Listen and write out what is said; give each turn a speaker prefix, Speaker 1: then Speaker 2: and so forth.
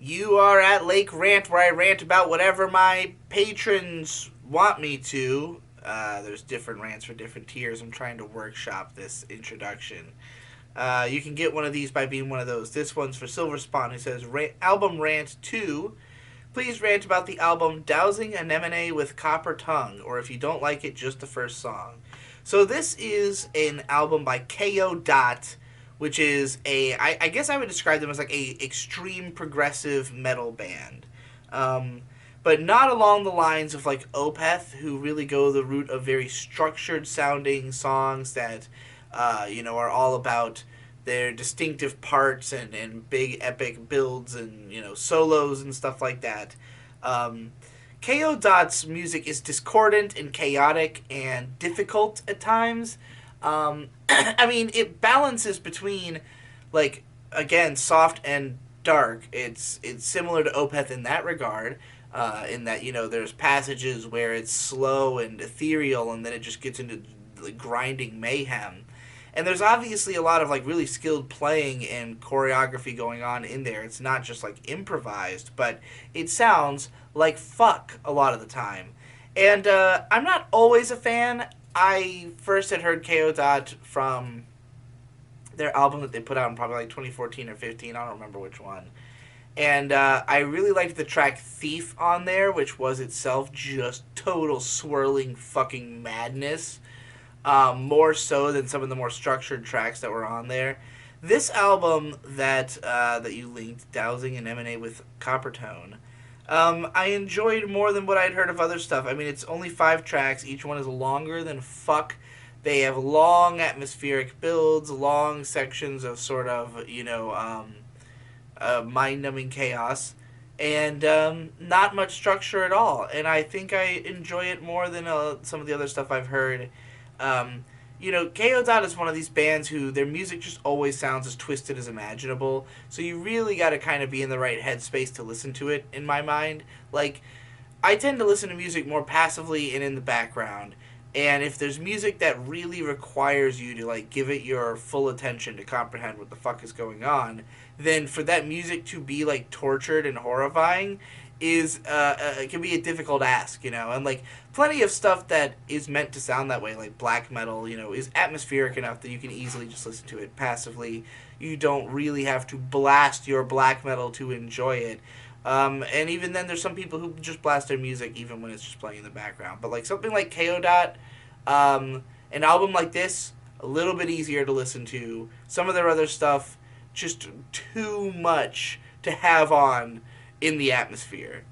Speaker 1: You are at Lake Rant, where I rant about whatever my patrons want me to. There's different rants for different tiers. I'm trying to workshop this introduction. You can get one of these by being one of those. This one's for Silver Spawn, who says, Album Rant 2. Please rant about the album Dowsing Anemone with Copper Tongue, or if you don't like it, just the first song. So this is an album by Kayo, which is I guess I would describe them as like a extreme progressive metal band. But not along the lines of like Opeth, who really go the route of very structured sounding songs that, are all about their distinctive parts and big epic builds and, solos and stuff like that. Ko Dot's music is discordant and chaotic and difficult at times. I mean, it balances between, like, again, soft and dark. It's similar to Opeth in that regard, in that, there's passages where it's slow and ethereal, and then it just gets into like, grinding mayhem. And there's obviously a lot of like really skilled playing and choreography going on in there. It's not just like improvised, but it sounds like fuck a lot of the time. And I'm not always a fan. I first had heard Ko Dot from their album that they put out in probably like 2014 or 15. I don't remember which one. And I really liked the track Thief on there, which was itself just total swirling fucking madness. More so than some of the more structured tracks that were on there. This album that you linked, Dowsing Anemone with Coppertone, I enjoyed more than what I'd heard of other stuff. I mean, it's only 5 tracks. Each one is longer than fuck. They have long atmospheric builds, long sections of sort of, mind-numbing chaos, and not much structure at all. And I think I enjoy it more than some of the other stuff I've heard. Ko Dot is one of these bands who their music just always sounds as twisted as imaginable. So you really got to kind of be in the right headspace to listen to it, in my mind. Like, I tend to listen to music more passively and in the background. And if there's music that really requires you to, like, give it your full attention to comprehend what the fuck is going on, then for that music to be, like, tortured and horrifying is it can be a difficult ask, and like plenty of stuff that is meant to sound that way, like black metal, is atmospheric enough that you can easily just listen to it passively. You don't really have to blast your black metal to enjoy it. And even then, there's some people who just blast their music even when it's just playing in the background. But like something like Ko Dot, an album like this, a little bit easier to listen to. Some of their other stuff, just too much to have on in the atmosphere.